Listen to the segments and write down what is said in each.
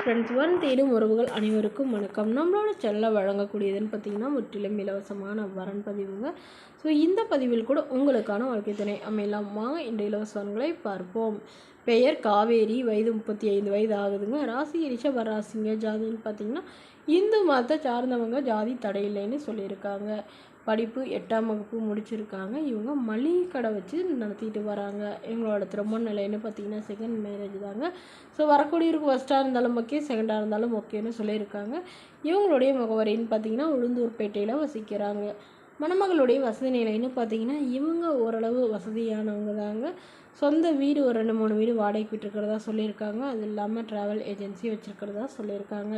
Friends, தேடும் உறவுகள் அனைவருக்கும் வணக்கம். நம்மளோட சேனலில் வழங்கக்கூடியதுன்னு பார்த்திங்கன்னா முற்றிலும் இலவசமான வரன் பதிவுங்க. ஸோ இந்த பதிவில் கூட உங்களுக்கான வாழ்க்கை துணை அமையலாம். வாங்க இந்த இலவசங்களை பார்ப்போம். பெயர் காவேரி, வயது 35 வயது ஆகுதுங்க. ராசி ரிஷப ராசிங்க. ஜாதின்னு பார்த்திங்கன்னா இந்து மதத்தை சார்ந்தவங்க, ஜாதி தடையில்லைன்னு சொல்லியிருக்காங்க. படிப்பு 8ஆம் வகுப்பு முடிச்சிருக்காங்க. இவங்க மளிகை கடை வச்சு நடத்திட்டு வராங்க. இவங்களோட திருமண நிலைன்னு பார்த்திங்கன்னா செகண்ட் மேரேஜ் தாங்க. ஸோ வரக்கூடியவருக்கு ஃபஸ்ட்டாக இருந்தாலும் ஓகே, செகண்டாக இருந்தாலும் ஓகேன்னு சொல்லியிருக்காங்க. இவங்களுடைய முகவரின்னு பார்த்திங்கன்னா உளுந்தூர்பேட்டையில் வசிக்கிறாங்க. மணமகளுடைய வசதி நிலைன்னு பார்த்திங்கன்னா இவங்க ஓரளவு வசதியானவங்க தாங்க. சொந்த வீடு ஒரு 2-3 வீடு வாடகைக்கு விட்டுருக்கிறதா சொல்லியிருக்காங்க. அது இல்லாமல் ட்ராவல் ஏஜென்சி வச்சுருக்கிறதா சொல்லியிருக்காங்க.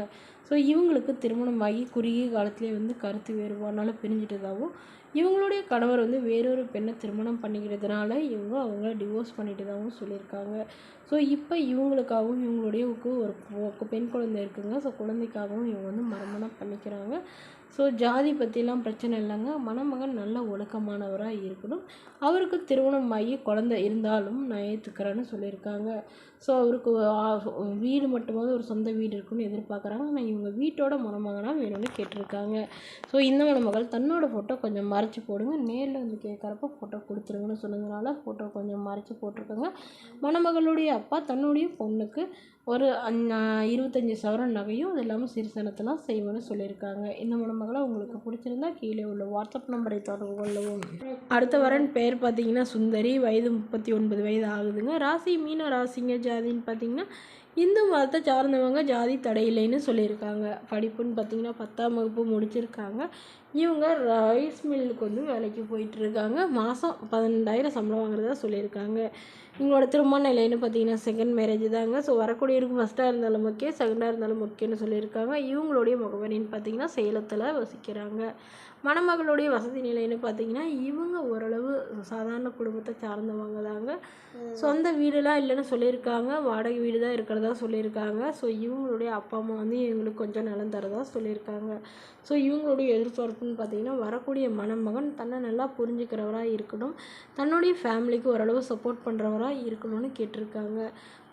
ஸோ இவங்களுக்கு திருமணமாகி குறுகிய காலத்திலே கருத்து வேறுபாடுனால பிரிஞ்சிட்டதாகவும், இவங்களுடைய கணவர் வேறொரு பெண்ணை திருமணம் பண்ணிக்கிறதுனால அவங்கள டிவோர்ஸ் பண்ணிட்டதாகவும் சொல்லியிருக்காங்க. ஸோ இப்போ இவங்களுக்காகவும் இவங்களுடைய ஒரு பெண் குழந்தை இருக்குங்க. ஸோ குழந்தைக்காகவும் இவங்க மறுமணம் பண்ணிக்கிறாங்க. ஸோ ஜாதி பற்றிலாம் பிரச்சனை இல்லைங்க. மணமகன் நல்ல ஒழுக்கமானவராக இருக்கணும். அவருக்கு திருமணமாகி குழந்தை இருந்தாலும் நான் ஏற்றுக்கிறேன்னு சொல்லியிருக்காங்க. ஸோ அவருக்கு வீடு மட்டுமாவது ஒரு சொந்த வீடு இருக்குன்னு எதிர்பார்க்குறாங்க. ஆனால் இவங்க வீட்டோட மணமகனாக வேணும்னு கேட்டிருக்காங்க. ஸோ இந்த மணமகள் தன்னோட ஃபோட்டோ கொஞ்சம் மறைச்சி போடுங்க, நேரில் கேட்குறப்ப ஃபோட்டோ கொடுத்துருங்கன்னு சொன்னதுனால ஃபோட்டோ கொஞ்சம் மறைச்சி போட்டிருக்காங்க. மணமகளுடைய அப்பா தன்னுடைய பொண்ணுக்கு ஒரு 25 சவரன் நகையும் அது இல்லாமல் சிறுசனத்தெல்லாம் செய்வேன்னு சொல்லியிருக்காங்க. இந்த மணமகளை உங்களுக்கு பிடிச்சிருந்தா கீழே உள்ள வாட்ஸ்அப் நம்பரை தொடர்பு கொள்ளவும். அடுத்த வரன் பேர் பார்த்தீங்கன்னா சுந்தரி, வயது 39 வயது ஆகுதுங்க. ராசி மீன ராசிங்க. ஜாதின்னு பார்த்தீங்கன்னா இந்து மதத்தை சார்ந்தவங்க, ஜாதி தடையில்லைன்னு சொல்லியிருக்காங்க. படிப்புன்னு பார்த்தீங்கன்னா 10ஆம் வகுப்பு முடிச்சிருக்காங்க. இவங்க ரைஸ் மில்லுக்கு வேலைக்கு போயிட்டுருக்காங்க. மாதம் 12,000 சம்பளம் வாங்குறதா சொல்லியிருக்காங்க. இவங்களோட திருமண நிலைன்னு பார்த்தீங்கன்னா செகண்ட் மேரேஜ் தாங்க. ஸோ வரக்கூடியவருக்கு ஃபஸ்ட்டாக இருந்தாலும் ஓகே, செகண்டாக இருந்தாலும் ஓகேன்னு சொல்லியிருக்காங்க. இவங்களுடைய முகவரின்னு பார்த்தீங்கன்னா சேலத்தில் வசிக்கிறாங்க. மணமகளுடைய வசதி நிலைன்னு பார்த்தீங்கன்னா இவங்க ஓரளவு சாதாரண குடும்பத்தை சார்ந்தவங்க தாங்க. சொந்த வீடுலாம் இல்லைன்னு சொல்லியிருக்காங்க. வாடகை வீடு தான் இருக்கிறதா சொல்லியிருக்காங்க. ஸோ இவங்களுடைய அப்பா அம்மா இவங்களுக்கு கொஞ்சம் நிலம் தரதா சொல்லியிருக்காங்க. ஸோ இவங்களுடைய எதிர்பார்ப்புன்னு பார்த்தீங்கன்னா வரக்கூடிய மணமகன் தன்னை நல்லா புரிஞ்சுக்கிறவராக இருக்கணும், தன்னுடைய ஃபேமிலிக்கு ஓரளவு சப்போர்ட் பண்ணுறவராக இருக்கணும்னு கேட்டிருக்காங்க.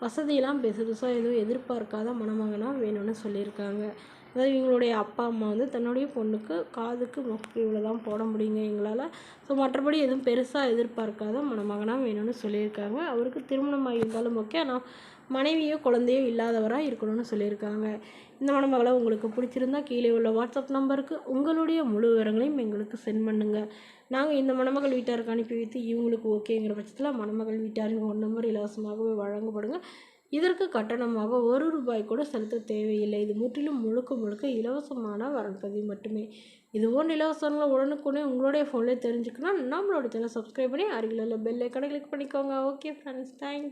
வசதியெல்லாம் பெருசாக எதுவும் எதிர்பார்க்காத மணமகனாக வேணும்னு சொல்லியிருக்காங்க. அதாவது இவங்களுடைய அப்பா அம்மா தன்னுடைய பொண்ணுக்கு காதுக்கு மொக்கு இவ்வளோ தான் போட முடியுங்க எங்களால். ஸோ மற்றபடி எதுவும் பெருசாக எதிர்பார்க்காத மணமகனாக வேணும்னு சொல்லியிருக்காங்க. அவருக்கு திருமணமாக இருந்தாலும் ஓகே, ஆனால் மனைவியோ குழந்தையோ இல்லாதவராக இருக்கணும்னு சொல்லியிருக்காங்க. இந்த மணமகளை உங்களுக்கு பிடிச்சிருந்தா கீழே உள்ள வாட்ஸ்அப் நம்பருக்கு உங்களுடைய முழு விவரங்களையும் எங்களுக்கு சென்ட் பண்ணுங்கள். நாங்கள் இந்த மணமகள் வீட்டாருக்கு அனுப்பி வைத்து இவங்களுக்கு ஓகேங்கிற பட்சத்தில் மணமகள் வீட்டாருக்கு 1 நம்பர் இலவசமாகவே வழங்கப்படுங்க. இதற்கு கட்டணமாக ₹1 கூட செலுத்த தேவையில்லை. இது முற்றிலும் முழுக்க இலவசமான வரன்பதிவு மட்டுமே. இதுபோன்ற இலவசங்களை உடனுக்குடனே உங்களுடைய ஃபோன்லேயே தெரிஞ்சுக்கணும். நம்மளோட சேனல் சப்ஸ்கிரைப் பண்ணி அருகில் உள்ள பெல் ஐக்கானை கிளிக் பண்ணிக்கோங்க. Okay friends, thanks.